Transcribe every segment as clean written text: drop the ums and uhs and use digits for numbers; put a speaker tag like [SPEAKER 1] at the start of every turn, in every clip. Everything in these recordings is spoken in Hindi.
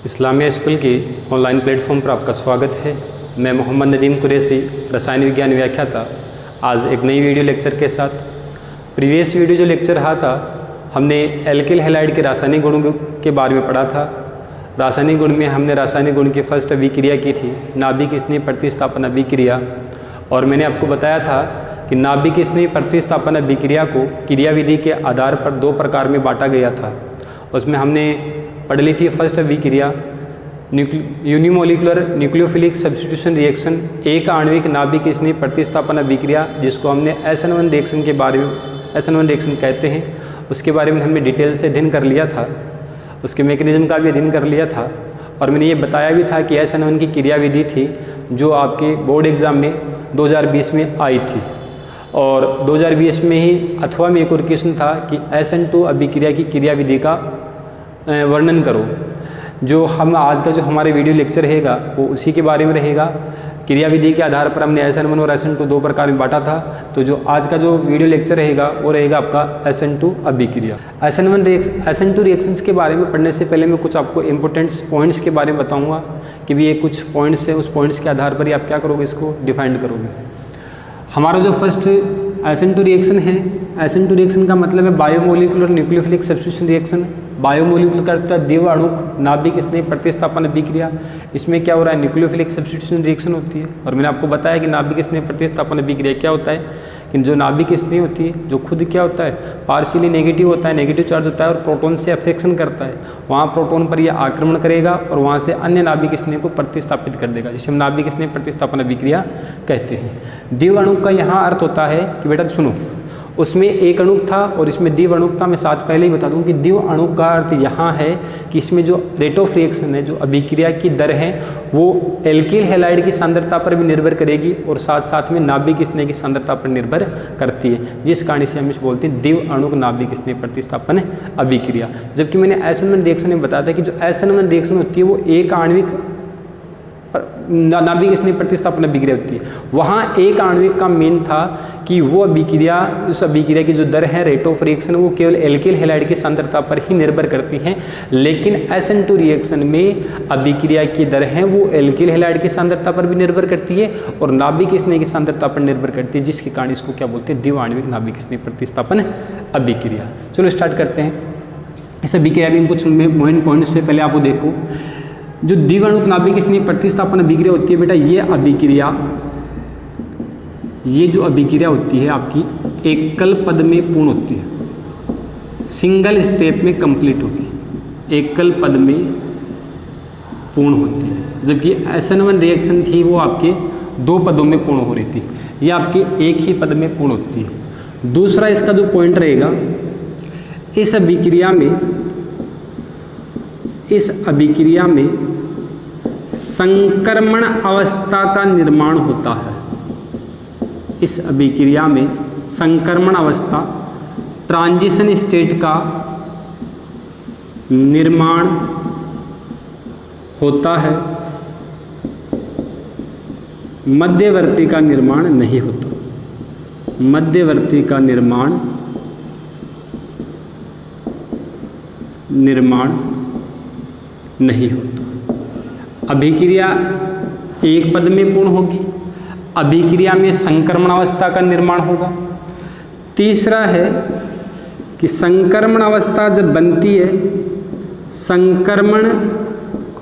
[SPEAKER 1] इस्लामिया स्कूल की ऑनलाइन प्लेटफॉर्म पर आपका स्वागत है। मैं मोहम्मद नदीम कुरैशी, रसायन विज्ञान व्याख्याता, आज एक नई वीडियो लेक्चर के साथ। प्रीवियस वीडियो जो लेक्चर रहा था, हमने एल्किल हैलाइड के रासायनिक गुणों के बारे में पढ़ा था। रासायनिक गुण में हमने रासायनिक गुण की फर्स्ट अभिक्रिया की थी, नाभिक स्नेह प्रतिस्थापन अभिक्रिया। और मैंने आपको बताया था कि नाभिक स्नेह प्रतिस्थापन अभिक्रिया को क्रियाविधि के आधार पर दो प्रकार में बांटा गया था। उसमें हमने पढ़ ली थी फर्स्ट अभिक्रिया यूनिमोलिकुलर न्यूक्लियोफिलिक सब्स्टिट्यूशन रिएक्शन, एक आणविक नाभिक स्नेह प्रतिस्थापन अभिक्रिया, जिसको हमने SN1 रिएक्शन के बारे में SN1 रिएक्शन कहते हैं, उसके बारे में हमने डिटेल से अध्ययन कर लिया था। उसके मैकेनिज्म का भी अध्ययन कर लिया था। और मैंने ये बताया भी था कि SN1 की क्रियाविधि थी जो आपके बोर्ड एग्ज़ाम में 2020 में आई थी। और 2020 में ही अथवा में एक और क्वेश्चन था कि SN2 अभिक्रिया की क्रियाविधि का वर्णन करो। जो हम आज का जो हमारे वीडियो लेक्चर रहेगा वो उसी के बारे में रहेगा। क्रियाविधि के आधार पर हमने SN1 और SN2 दो प्रकार में बांटा था। तो जो आज का जो वीडियो लेक्चर रहेगा वो रहेगा आपका SN2 अभिक्रिया। SN2 रिएक्शंस के बारे में पढ़ने से पहले मैं कुछ आपको इंपॉर्टेंट पॉइंट्स के बारे में बताऊंगा कि भी ये कुछ पॉइंट्स हैं, उस पॉइंट्स के आधार पर ही आप क्या करोगे, इसको डिफाइन करोगे। हमारा जो फर्स्ट SN2 रिएक्शन है, SN2 रिएक्शन का मतलब है biomolecular nucleophilic substitution reaction. Biomolecular का अर्थ है द्विआणुक नाभिक स्नेह प्रतिस्थापन अभिक्रिया। इसमें क्या हो रहा है, न्यूक्लियोफिलिक सब्स्टिट्यूशन रिएक्शन होती है। और मैंने आपको बताया कि नाभिक स्नेह प्रतिस्थापन अभिक्रिया क्या होता है कि जो नाभिक स्नेह होती है जो खुद क्या होता है, पार्शियली नेगेटिव होता है, नेगेटिव चार्ज होता है और प्रोटॉन से अफेक्शन करता है। वहाँ प्रोटॉन पर यह आक्रमण करेगा और वहाँ से अन्य नाभिक स्नेह को प्रतिस्थापित कर देगा, जिसे हम नाभिक स्नेह प्रतिस्थापन अभिक्रिया कहते हैं। द्विआणुक का यहाँ अर्थ होता है कि बेटा सुनो, उसमें एक अणुक था और इसमें द्विआणुक था। मैं साथ पहले ही बता दूं कि द्विआणुक का अर्थ यहाँ है कि इसमें जो रेट ऑफ रिएक्शन है, जो अभिक्रिया की दर है, वो एल्किल हैलाइड की सांद्रता पर भी निर्भर करेगी और साथ साथ में नाभिक स्नेह की सांद्रता पर निर्भर करती है, जिस कारण से हम इसे बोलते हैं द्विआणुक नाभिक स्नेह प्रतिस्थापन अभिक्रिया। जबकि मैंने SN1 रिएक्शन में बताया था कि जो SN1 रिएक्शन होती है वो एक आणविक नाभिक स्नेह प्रतिस्थापन अभिक्रिया होती है। वहाँ एक आणविक का मेन था कि वो अभिक्रिया, उस अभिक्रिया की जो दर है, रेट ऑफ रिएक्शन, वो केवल एल्किल हैलाइड की सांद्रता पर ही निर्भर करती हैं। लेकिन SN2 रिएक्शन में अभिक्रिया की दर है वो एल्किल हैलाइड की सांद्रता पर भी निर्भर करती है और नाभिक स्नेह की सांद्रता पर निर्भर करती है, जिसके कारण इसको क्या बोलते हैं, द्विआणविक नाभिक स्नेह प्रतिस्थापन अभिक्रिया। चलो स्टार्ट करते हैं। इस अभिक्रिया के कुछ मेन पॉइंट्स से पहले आपको देखो, जो द्विआणुक नाभिक स्नेह प्रतिस्थापन अभिक्रिया होती है बेटा, ये जो अभिक्रिया होती है आपकी एकल पद में पूर्ण होती है, सिंगल स्टेप में कंप्लीट होगी, एकल पद में पूर्ण होती है। जबकि SN1 रिएक्शन थी वो आपके दो पदों में पूर्ण हो रही थी, ये आपके एक ही पद में पूर्ण होती है। दूसरा इसका जो पॉइंट रहेगा, इस अभिक्रिया में संक्रमण अवस्था का निर्माण होता है। इस अभिक्रिया में संक्रमण अवस्था, ट्रांजिशन स्टेट का निर्माण होता है, मध्यवर्ती का निर्माण नहीं होता। मध्यवर्ती का निर्माण नहीं होता। अभिक्रिया एक पद में पूर्ण होगी, अभिक्रिया में संक्रमण अवस्था का निर्माण होगा। तीसरा है कि संक्रमण अवस्था जब बनती है, संक्रमण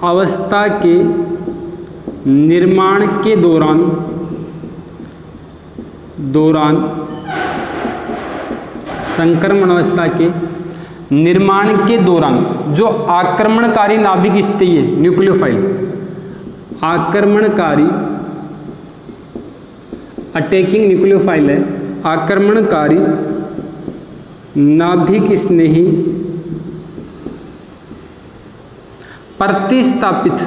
[SPEAKER 1] अवस्था के निर्माण के दौरान संक्रमण अवस्था के निर्माण के दौरान जो आक्रमणकारी नाभिक स्नेह है, न्यूक्लियोफाइल, आक्रमणकारी अटैकिंग न्यूक्लियोफाइल है, आक्रमणकारी नाभिक स्नेही प्रतिस्थापित,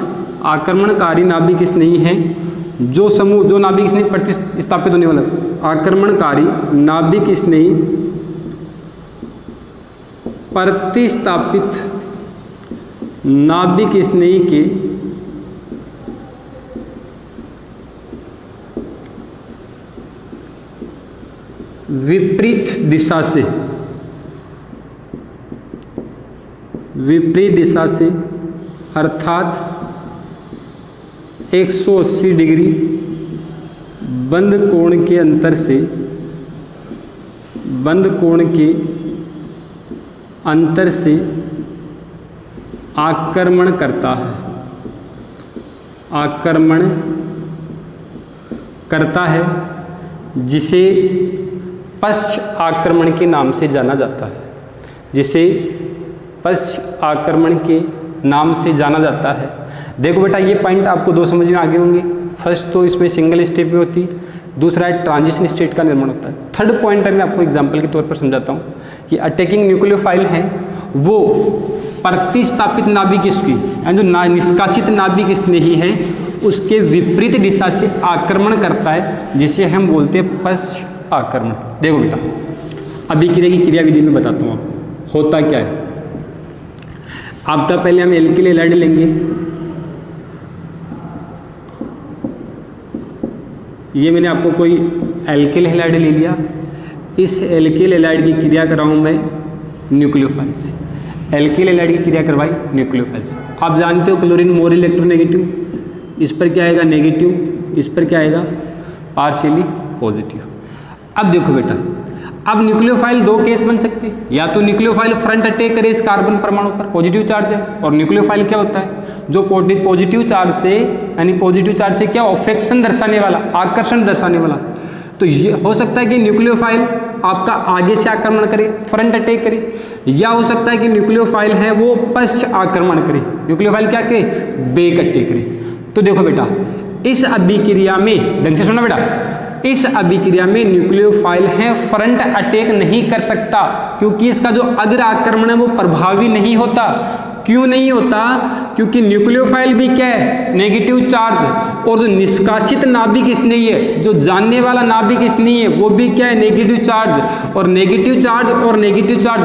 [SPEAKER 1] आक्रमणकारी नाभिक स्नेही हैं जो समूह, जो नाभिक स्नेही प्रतिस्थापित होने वाला, आक्रमणकारी नाभिक स्नेही प्रतिस्थापित नाभिक स्नेही के विपरीत दिशा से अर्थात 180 डिग्री बंद कोण के अंतर से आक्रमण करता है जिसे पश्च आक्रमण के नाम से जाना जाता है। देखो बेटा, ये पॉइंट आपको दो समझ में आगे होंगे। फर्स्ट तो इसमें सिंगल स्टेप में होती, दूसरा है ट्रांजिशन स्टेट का निर्माण होता है। थर्ड पॉइंट मैं आपको एग्जांपल के तौर पर समझाता हूँ कि अटैकिंग न्यूक्लियोफाइल है वो प्रतिस्थापित नाभिक इसकी जो निष्कासित नाभिक स्नेही है उसके विपरीत दिशा से आक्रमण करता है, जिसे हम बोलते हैं पश्च आक्रमण। देखो बेटा, अभिक्रिया की क्रिया विधि में बताता हूँ आपको होता क्या है। आपका पहले हम एल्किल हैलाइड लेंगे। ये मैंने आपको कोई एल्किल हैलाइड ले लिया, इस एल्किल हैलाइड की क्रिया कराऊँ मैं न्यूक्लियोफाइल से। एल्किल हैलाइड की क्रिया करवाई न्यूक्लियोफाइल से। आप जानते हो क्लोरीन मोर इलेक्ट्रोनेगेटिव, इस पर क्या आएगा नेगेटिव, इस पर क्या आएगा पार्शियली पॉजिटिव। अब देखो बेटा, अब न्यूक्लियोफाइल दो केस बन सकते हैं, या तो न्यूक्लियोफाइल फ्रंट अटैक करे इस कार्बन परमाणु पर, पॉजिटिव चार्ज है, और न्यूक्लियोफाइल क्या होता है जो पॉजिटिव चार्ज से यानी पॉजिटिव चार्ज से क्या अफेक्शन दर्शाने वाला, आकर्षण दर्शाने वाला। तो ये हो सकता है कि न्यूक्लियोफाइल आपका आगे से आक्रमण करे, फ्रंट अटैक करे, या हो सकता है कि न्यूक्लियोफाइल है वो पश्च आक्रमण करे, न्यूक्लियोफाइल क्या करे बैक अटैक करे। तो देखो बेटा, इस अभिक्रिया में ढंग से सुनो बेटा, इस अभिक्रिया में न्यूक्लियोफाइल है फ्रंट अटैक नहीं कर सकता, क्योंकि इसका जो अग्र आक्रमण है वो प्रभावी नहीं होता। क्यों नहीं होता? क्योंकि न्यूक्लियोफाइल भी क्या है नेगेटिव चार्ज, और जो निष्कासित नाभिक स्नेही है, जो जानने वाला नाभिक स्नेही है, वो भी क्या है नेगेटिव चार्ज, और नेगेटिव चार्ज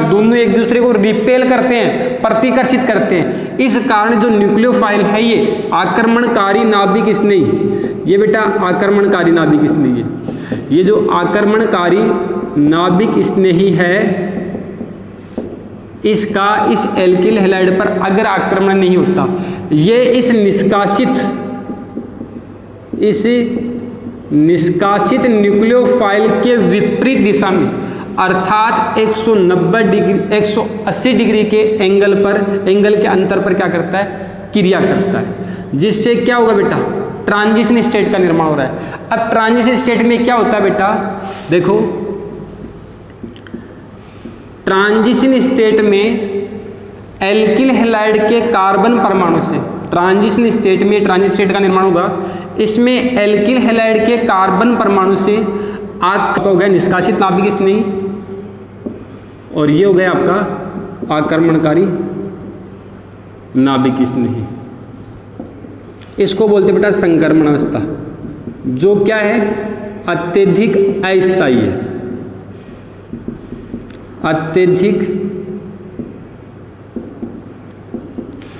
[SPEAKER 1] दोनों एक दूसरे को रिपेल करते हैं, प्रतिकर्षित करते हैं। इस कारण जो न्यूक्लियोफाइल है ये आक्रमणकारी नाभिक स्नेही, ये बेटा आक्रमणकारी नाभिक स्नेही है, ये जो आक्रमणकारी नाभिक स्नेही है इसका इस एल्किल हैलाइड पर अगर आक्रमण नहीं होता, ये इस निष्कासित न्यूक्लियोफाइल के विपरीत दिशा में अर्थात 180 डिग्री के एंगल के अंतर पर क्या करता है क्रिया करता है, जिससे क्या होगा बेटा ट्रांजिशन स्टेट का निर्माण हो रहा है। अब ट्रांजिशन स्टेट में क्या होता है बेटा, देखो ट्रांजिशन स्टेट में एल्किल हैलाइड के कार्बन परमाणु से ट्रांजिशन स्टेट का निर्माण होगा। इसमें एल्किल हैलाइड के कार्बन परमाणु से हो गया निष्कासित नाभिक स्नेही, और ये हो गया आपका आक्रमणकारी नाभिक स्नेही। इसको बोलते बेटा संक्रमण अवस्था, जो क्या है अत्यधिक अस्थायी है, अत्यधिक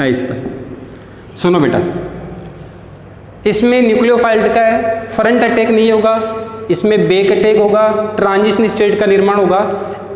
[SPEAKER 1] अस्थायी। सुनो बेटा, इसमें न्यूक्लियोफाइल का है फ्रंट अटैक नहीं होगा, इसमें बैक अटैक होगा, ट्रांजिशन स्टेट का निर्माण होगा।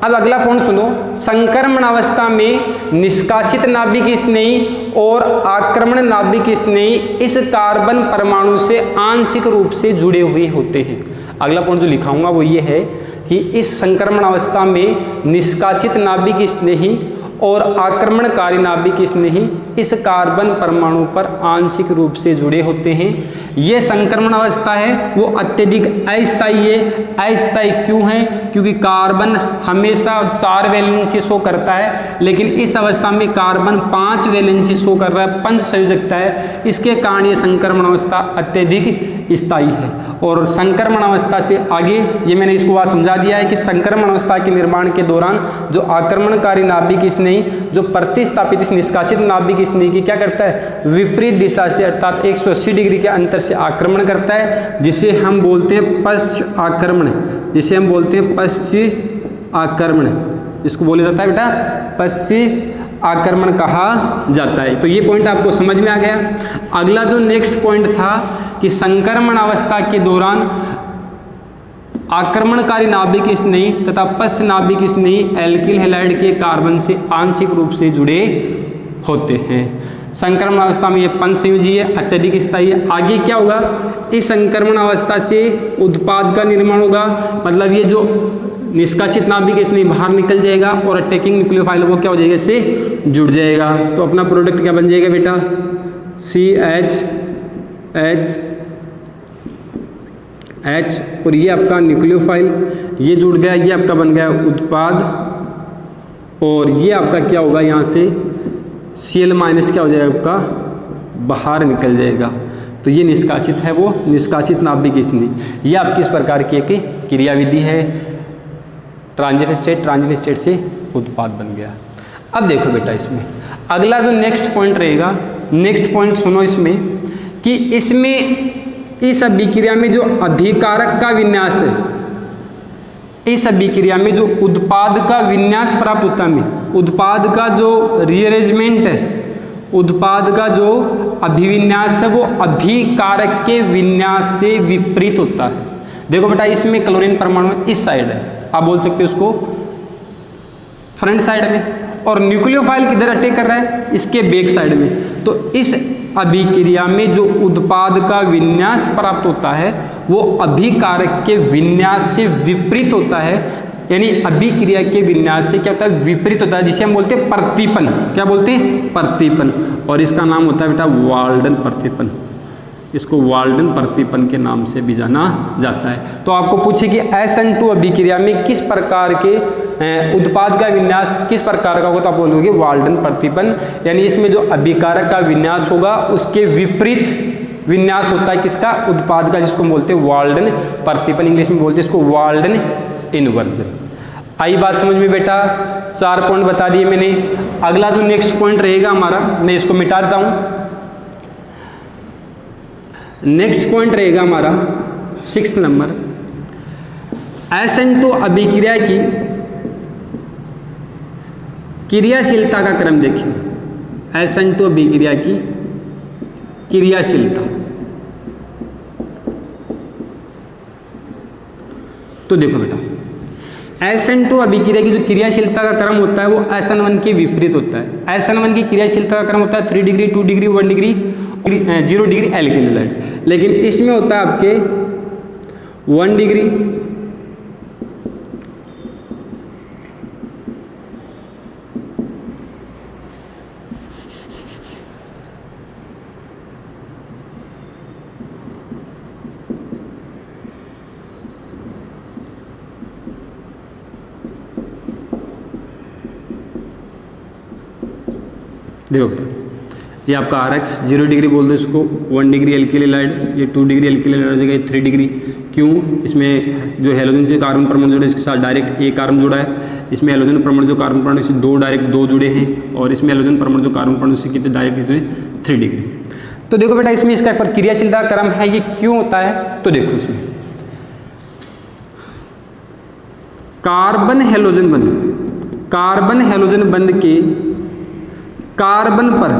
[SPEAKER 1] अब अगला पॉइंट सुनो, संक्रमण अवस्था में निष्कासित नाभिक स्नेही और आक्रमण नाभिक स्नेही इस कार्बन परमाणु से आंशिक रूप से जुड़े हुए होते हैं। अगला पॉइंट जो लिखाऊंगा वो ये है कि इस संक्रमण अवस्था में निष्कासित नाभिक स्नेही और आक्रमणकारी नाभिक स्नेही इस कार्बन परमाणु पर आंशिक रूप से जुड़े होते हैं। ये संक्रमण अवस्था है वो अत्यधिक अस्थायी है। अस्थायी क्यों है? क्योंकि कार्बन हमेशा 4 वैलेंसी शो करता है, लेकिन इस अवस्था में कार्बन 5 वैलेंसी शो कर रहा है, पंच संयोजकता है। इसके कारण ये संक्रमण अवस्था अत्यधिक स्थायी है। और संक्रमण अवस्था से आगे ये मैंने इसको बात समझा दिया है कि संक्रमण अवस्था के निर्माण के दौरान जो आक्रमणकारी नाभिक स्नेही जो प्रतिस्थापित इस निष्कासित नाभिक स्नेही की क्या करता है विपरीत दिशा से अर्थात 180 डिग्री के अंतर से आक्रमण करता है, जिसे हम बोलते हैं पश्च आक्रमण, जिसे हम बोलते हैं पश्च आक्रमण। इसको बोला जाता है बेटा पश्च आक्रमण कहा जाता है। तो ये पॉइंट आपको समझ में आ गया। अगला जो नेक्स्ट पॉइंट था कि संक्रमण अवस्था के दौरान आक्रमणकारी नाभिक स्नेही तथा पश्च नाभिक स्नेही एल्किल हैलाइड के कार्बन से आंशिक रूप से जुड़े होते हैं। संक्रमण अवस्था में ये पंचसंयोजी है, अत्यधिक स्थायी है। आगे क्या होगा, इस संक्रमण अवस्था से उत्पाद का निर्माण होगा, मतलब ये जो निष्कासित नाभिक इसलिए बाहर निकल जाएगा और अटैकिंग न्यूक्लियोफाइल वो क्या हो जाएगा, इससे जुड़ जाएगा। तो अपना प्रोडक्ट क्या बन जाएगा बेटा, CH और ये आपका न्यूक्लियोफाइल, ये जुड़ गया, ये आपका बन गया उत्पाद, और ये आपका क्या होगा, यहाँ से Cl माइनस क्या हो जाएगा आपका, बाहर निकल जाएगा। तो ये निष्कासित है, वो निष्कासित नाभिक स्थिति। ये आपकी इस प्रकार की एक क्रियाविधि है, ट्रांजिट स्टेट से उत्पाद बन गया। अब देखो बेटा इसमें अगला जो नेक्स्ट पॉइंट रहेगा, नेक्स्ट पॉइंट सुनो इसमें कि इसमें इस अभिक्रिया में जो अभिकारक का विन्यास है, इस अभिक्रिया में जो उत्पाद का विन्यास प्राप्त होता है, उत्पाद का जो रीअरेंजमेंट है, उत्पाद का जो अभिविन्यास है वो अभिकारक के विन्यास से विपरीत होता है। देखो बेटा इसमें क्लोरीन परमाणु इस साइड है, आप बोल सकते हो उसको फ्रंट साइड में, और न्यूक्लियोफाइल किधर अटैक कर रहा है, इसके बैक साइड में। तो इस अभिक्रिया में जो उत्पाद का विन्यास प्राप्त होता है वो अभिकारक के विन्यास से विपरीत होता है, यानी अभिक्रिया के विन्यास से क्या होता है, विपरीत होता है, जिसे हम बोलते हैं प्रतिपन। क्या बोलते हैं, प्रतिपन। और इसका नाम होता है बेटा वाल्डन प्रतिपन, इसको वाल्डन प्रतिपन के नाम से भी जाना जाता है। तो आपको पूछे कि SN2 अभिक्रिया में किस प्रकार के उत्पाद का विन्यास किस प्रकार का होगा, तो आप बोलोगे वाल्डन प्रतिपन, यानी इसमें जो अभिकारक का विन्यास होगा उसके विपरीत विन्यास होता है किसका, उत्पाद का, जिसको हम बोलते हैं वाल्डन प्रतिपन, इंग्लिश में बोलते हैं इसको वाल्डन इन्वर्जन। आई बात समझ में बेटा, 4 पॉइंट बता दिए मैंने। अगला जो नेक्स्ट पॉइंट रहेगा हमारा, मैं इसको मिटा देता हूँ। नेक्स्ट पॉइंट रहेगा हमारा 6 नंबर, SN2 अभिक्रिया की क्रियाशीलता का क्रम देखिए। SN2 अभिक्रिया की क्रियाशीलता, तो देखो बेटा SN2 अभिक्रिया की जो क्रियाशीलता का क्रम होता है वो SN1 के विपरीत होता है। SN1 की क्रियाशीलता का क्रम होता है 3 degree, 2 degree, 1 degree, 0 degree alkyl halide, लेकिन इसमें होता है आपके 1 डिग्री, ये आपका RX 0 डिग्री बोल दो इसको, 1 डिग्री एल्किल हैलाइड, ये 2 डिग्री एल्किल हैलाइड हो जाएगा, ये 3 डिग्री। क्यों, इसमें जो हेलोजन से कार्बन परमाणु जुड़े इसके साथ डायरेक्ट एक कार्बन जुड़ा है, इसमें हेलोजन परमाणु जो कार्बन परमाणु से 2 डायरेक्ट 2 जुड़े हैं, और इसमें हेलोजन परमाणु जो कार्बन परमाणु से कितने डायरेक्ट जुड़े 3 डिग्री। तो देखो बेटा इसमें इसका पर क्रियाशीलता क्रम है, ये क्यों होता है, तो देखो इसमें कार्बन हेलोजन बंध, कार्बन हेलोजन बंध के कार्बन पर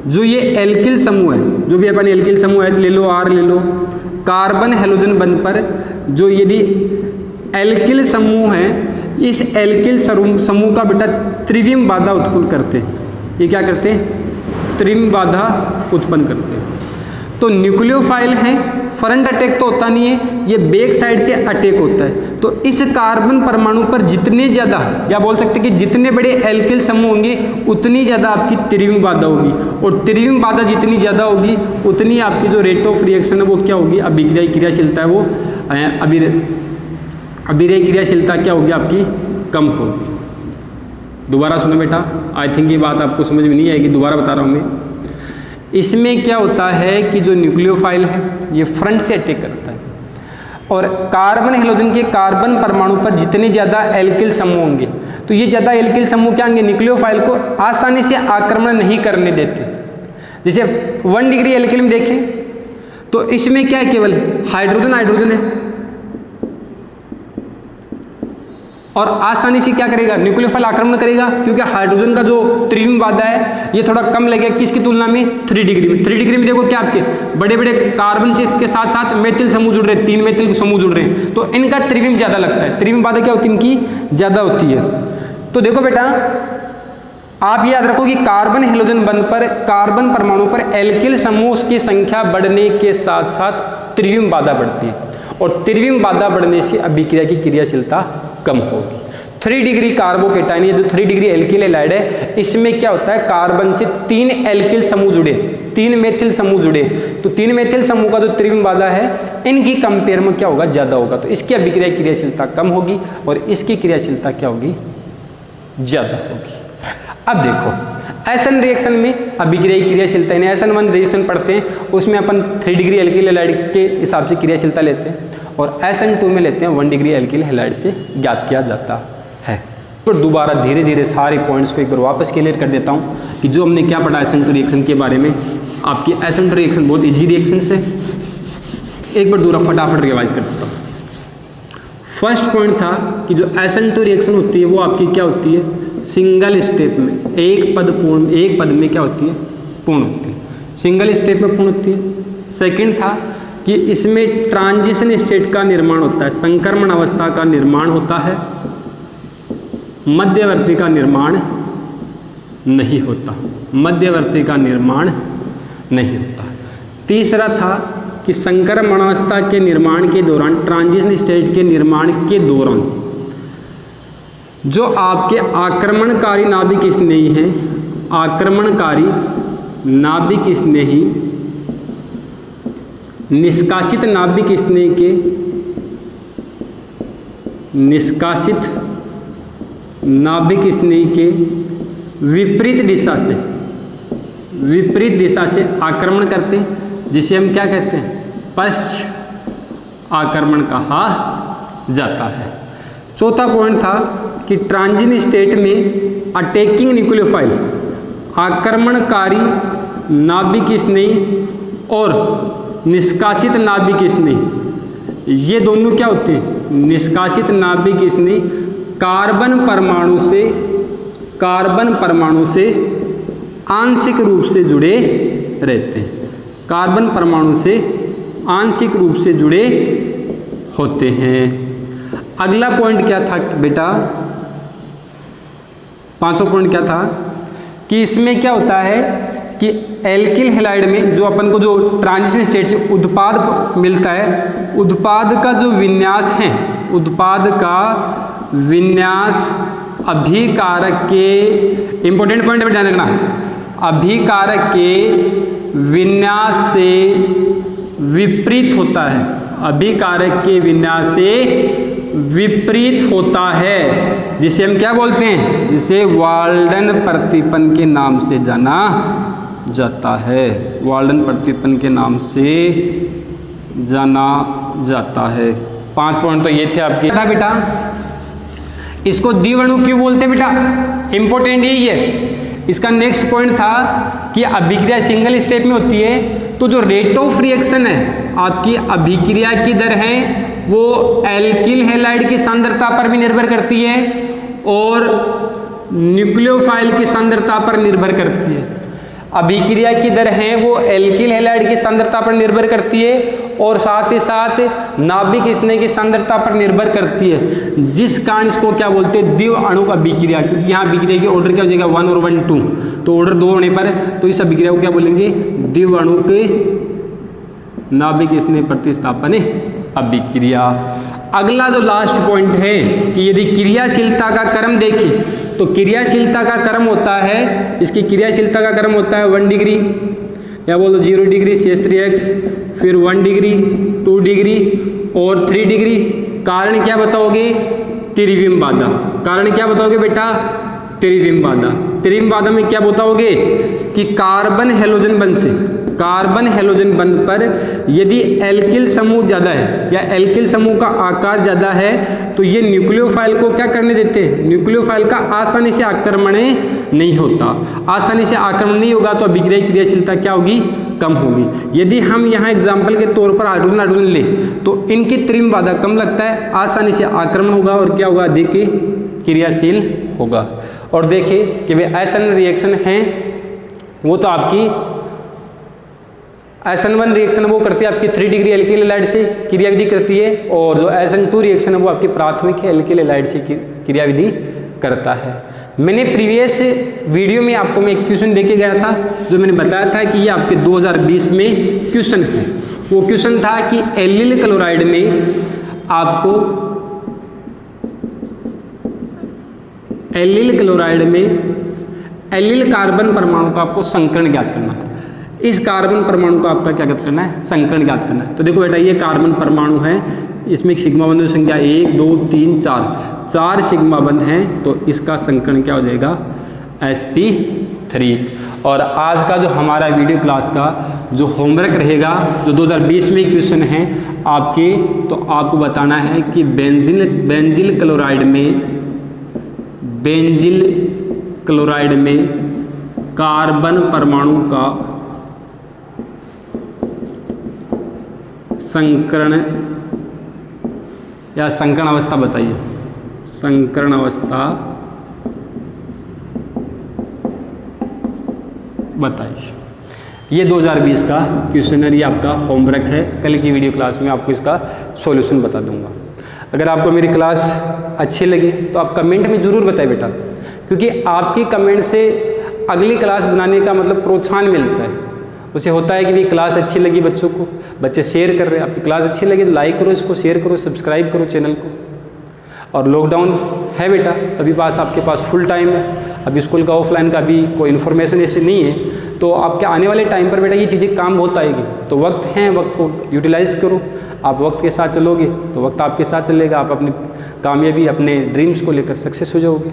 [SPEAKER 1] जो ये एल्किल समूह है, जो भी अपन एल्किल समूह H ले लो, R ले लो, कार्बन हेलोजन बंध पर जो यदि एल्किल समूह है, इस एल्किल समूह का बेटा त्रिविम बाधा उत्पन्न करते हैं। ये क्या करते हैं, त्रिविम बाधा उत्पन्न करते हैं। तो न्यूक्लियोफाइल है, फ्रंट अटैक तो होता नहीं है, ये बैक साइड से अटैक होता है। तो इस कार्बन परमाणु पर जितने ज़्यादा, या बोल सकते हैं कि जितने बड़े एल्किल समूह होंगे उतनी ज़्यादा आपकी त्रिविम बाधा होगी, और त्रिविम बाधा जितनी ज़्यादा होगी उतनी आपकी जो रेट ऑफ रिएक्शन है वो क्या होगी, अभिक्रिया क्रियाशीलता है वो अभिक्रिया क्रियाशीलता क्या होगी आपकी, कम होगी। दोबारा सुनो बेटा, आई थिंक ये बात आपको समझ में नहीं आएगी, दोबारा बता रहा हूँ मैं। इसमें क्या होता है कि जो न्यूक्लियोफाइल है ये फ्रंट से अटैक करता है, और कार्बन हेलोजन के कार्बन परमाणु पर जितने ज़्यादा एल्किल समूह होंगे, तो ये ज़्यादा एल्किल समूह क्या होंगे, न्यूक्लियोफाइल को आसानी से आक्रमण नहीं करने देते। जैसे 1 डिग्री एल्किल में देखें तो इसमें क्या है, केवल हाइड्रोजन हाइड्रोजन है, और आसानी से क्या करेगा, न्यूक्लियोफाइल आक्रमण करेगा, क्योंकि हाइड्रोजन का जो त्रिविम बाधा है ये थोड़ा कम लगेगा किसकी तुलना में, 3 डिग्री में। 3 डिग्री में देखो क्या आपके बड़े बड़े कार्बन के साथ साथ मेथिल समूह जुड़ रहे हैं, 3 मेथिल समूह जुड़ रहे हैं, तो इनका त्रिविम ज़्यादा लगता है। त्रिविम बाधा क्या होती है, इनकी ज़्यादा होती है। तो देखो बेटा आप याद रखो कि कार्बन हेलोजन बंध पर कार्बन परमाणु पर एल्किल समूह की संख्या बढ़ने के साथ साथ त्रिविम बाधा बढ़ती है, और त्रिविम बाधा बढ़ने से अभिक्रिया की क्रियाशीलता कम होगी। 3 डिग्री कार्बोकेटाइन, ये जो 3 डिग्री एल्किल हैलाइड है, इसमें क्या होता है, कार्बन से 3 एल्किल समूह जुड़े, 3 मेथिल समूह जुड़े, तो 3 मेथिल समूह का जो त्रिविम बाधा है इनकी कंपेयर में क्या होगा, ज़्यादा होगा, तो इसकी अभिक्रिया क्रियाशीलता कम होगी और इसकी क्रियाशीलता क्या होगी, ज़्यादा होगी। अब देखो एसन रिएक्शन में अभिक्रिया की क्रियाशीलता, यानी SN1 रिएक्शन पढ़ते हैं उसमें अपन 3 डिग्री एल्किल हैलाइड के हिसाब से क्रियाशीलता लेते हैं, और SN2 में लेते हैं 1 डिग्री एल्किल हैलाइड से ज्ञात किया जाता है। तो दोबारा धीरे धीरे सारे पॉइंट्स को एक बार वापस क्लियर कर देता हूँ कि जो हमने क्या पढ़ा SN2 रिएक्शन के बारे में। आपकी SN2 रिएक्शन बहुत ईजी रिएक्शन है, एक बार दूरा फटाफट रिवाइज कर देता हूँ। फर्स्ट पॉइंट था कि जो SN2 रिएक्शन होती है वो आपकी क्या होती है, सिंगल स्टेप में, एक पद में क्या होती है, पूर्ण होती है, सिंगल स्टेप में पूर्ण होती है। सेकंड था कि इसमें ट्रांजिशन स्टेट का निर्माण होता है, संक्रमण अवस्था का निर्माण होता है, मध्यवर्ती का निर्माण नहीं होता, मध्यवर्ती का निर्माण नहीं होता। तीसरा था कि संक्रमण अवस्था के निर्माण के दौरान, ट्रांजिशन स्टेट के निर्माण के दौरान जो आपके आक्रमणकारी नाभिक स्नेही हैं, आक्रमणकारी नाभिक स्नेही निष्कासित नाभिक स्नेही के निष्कासित नाभिक स्नेही के विपरीत दिशा से आक्रमण करते हैं, जिसे हम क्या कहते हैं, पश्च आक्रमण कहा जाता है। चौथा पॉइंट था कि ट्रांजिशन स्टेट में अटैकिंग न्यूक्लियोफाइल, आक्रमणकारी नाभिक स्नेही और निष्कासित नाभिक स्नेही, ये दोनों क्या होते हैं, निष्कासित नाभिक स्नेही कार्बन परमाणु से आंशिक रूप से जुड़े रहते हैं, कार्बन परमाणु से आंशिक रूप से जुड़े होते हैं। अगला पॉइंट क्या था बेटा, 5वां पॉइंट क्या था कि इसमें क्या होता है कि एल्किल हैलाइड में जो अपन को जो ट्रांजिशन स्टेट से उत्पाद मिलता है, उत्पाद का जो विन्यास है, उत्पाद का विन्यास अभिकारक के, इंपॉर्टेंट पॉइंट पर ध्यान रखना, अभिकारक के विन्यास से विपरीत होता है, अभिकारक के विन्यास से विपरीत होता है, जिसे हम क्या बोलते हैं, जिसे वाल्डन प्रतिपन्न के नाम से जाना जाता है, वाल्डन प्रतिपन्न के नाम से जाना जाता है। 5 पॉइंट तो ये थे आपके बेटा। इसको द्विअणु क्यों बोलते हैं बेटा, इंपॉर्टेंट यही है। इसका नेक्स्ट पॉइंट था कि अभिक्रिया सिंगल स्टेप में होती है, तो जो रेट ऑफ रिएक्शन है, आपकी अभिक्रिया की दर है, वो एल्किल हैलाइड की सांद्रता पर भी निर्भर करती है और न्यूक्लियोफाइल की सांद्रता पर निर्भर करती है। अभिक्रिया की दर है वो एल्किल हैलाइड की सांद्रता पर निर्भर करती है और साथ ही साथ नाभिक स्नेह की सांद्रता पर निर्भर करती है, जिस कारण इसको क्या बोलते हैं, द्विअणुक अभिक्रिया, क्योंकि यहाँ अभिक्रिया की ऑर्डर क्या हो जाएगा, 1 और 1 2, तो ऑर्डर 2 होने पर तो इस अभिक्रिया को क्या बोलेंगे, द्विअणुक नाभिक स्नेह प्रतिस्थापन अभिक्रिया। अगला जो लास्ट पॉइंट है कि यदि क्रियाशीलता का क्रम देखें तो क्रियाशीलता का क्रम होता है, इसकी क्रियाशीलता का क्रम होता है 1 डिग्री, या बोलो 0 डिग्री CH3X, फिर 1 डिग्री, 2 डिग्री और 3 डिग्री। कारण क्या बताओगे, त्रिविम बाधा। कारण क्या बताओगे बेटा, त्रिविम बाधा। त्रिविम बाधा में क्या बताओगे कि कार्बन हैलोजन बंध से, कार्बन हैलोजन बंध पर यदि एल्किल समूह ज़्यादा है या एल्किल समूह का आकार ज़्यादा है तो ये न्यूक्लियोफाइल को क्या करने देते हैं, न्यूक्लियोफाइल का आसानी से आक्रमण नहीं होता। आसानी से आक्रमण नहीं होगा तो अभिक्रिया क्रियाशीलता क्या होगी, कम होगी। यदि हम यहाँ एग्जाम्पल के तौर पर हाइड्रोजन लें तो इनकी त्रिविम बाधा कम लगता है, आसानी से आक्रमण होगा और क्या होगा, अधिक क्रियाशील होगा। और देखिए कि वे SN रिएक्शन हैं वो तो आपकी SN1 रिएक्शन वो करती है आपकी 3 डिग्री एल्किल हैलाइड से क्रियाविधि करती है, और जो SN2 रिएक्शन है वो आपकी प्राथमिक एल्किल हैलाइड से क्रियाविधि करता है। मैंने प्रीवियस वीडियो में आपको मैं एक क्वेश्चन देके गया था, जो मैंने बताया था कि ये आपके 2020 में क्वेश्चन है। वो क्वेश्चन था कि एल्लिल क्लोराइड में आपको एल्लिल क्लोराइड में एल्लिल कार्बन परमाणु का आपको संकरण ज्ञात करना है। इस कार्बन परमाणु का आपका क्या ज्ञात करना है? संकरण ज्ञात करना है। तो देखो बेटा, ये कार्बन परमाणु है, इसमें सिग्मा बंधों की संख्या 1 2 3 4 सिग्मा बंध हैं, तो इसका संकरण क्या हो जाएगा? sp3। और आज का जो हमारा वीडियो क्लास का जो होमवर्क रहेगा, जो 2020 में क्वेश्चन है आपके, तो आपको बताना है कि बेंजिल क्लोराइड में कार्बन परमाणु का संकरण या संकरण अवस्था बताइए। संकरण अवस्था बताइए। ये 2020 का क्वेश्चनर, ये आपका होमवर्क है। कल की वीडियो क्लास में आपको इसका सॉल्यूशन बता दूंगा। अगर आपको मेरी क्लास अच्छी लगी तो आप कमेंट में ज़रूर बताएं बेटा, क्योंकि आपकी कमेंट से अगली क्लास बनाने का मतलब प्रोत्साहन मिलता है। उसे होता है कि नहीं, क्लास अच्छी लगी बच्चों को, बच्चे शेयर कर रहे हैं। आपकी क्लास अच्छी लगी तो लाइक करो, इसको शेयर करो, सब्सक्राइब करो चैनल को। और लॉकडाउन है बेटा, अभी आपके पास फुल टाइम है, अभी स्कूल का ऑफलाइन का भी कोई इन्फॉर्मेशन ऐसे नहीं है, तो आपके आने वाले टाइम पर बेटा ये चीज़ें काम बहुत आएगी। तो वक्त है, वक्त को यूटिलाइज करो। आप वक्त के साथ चलोगे तो वक्त आपके साथ चलेगा, आप अपनी कामयाबी, अपने ड्रीम्स को लेकर सक्सेस हो जाओगे।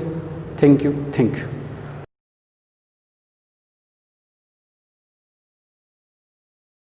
[SPEAKER 1] Thank you.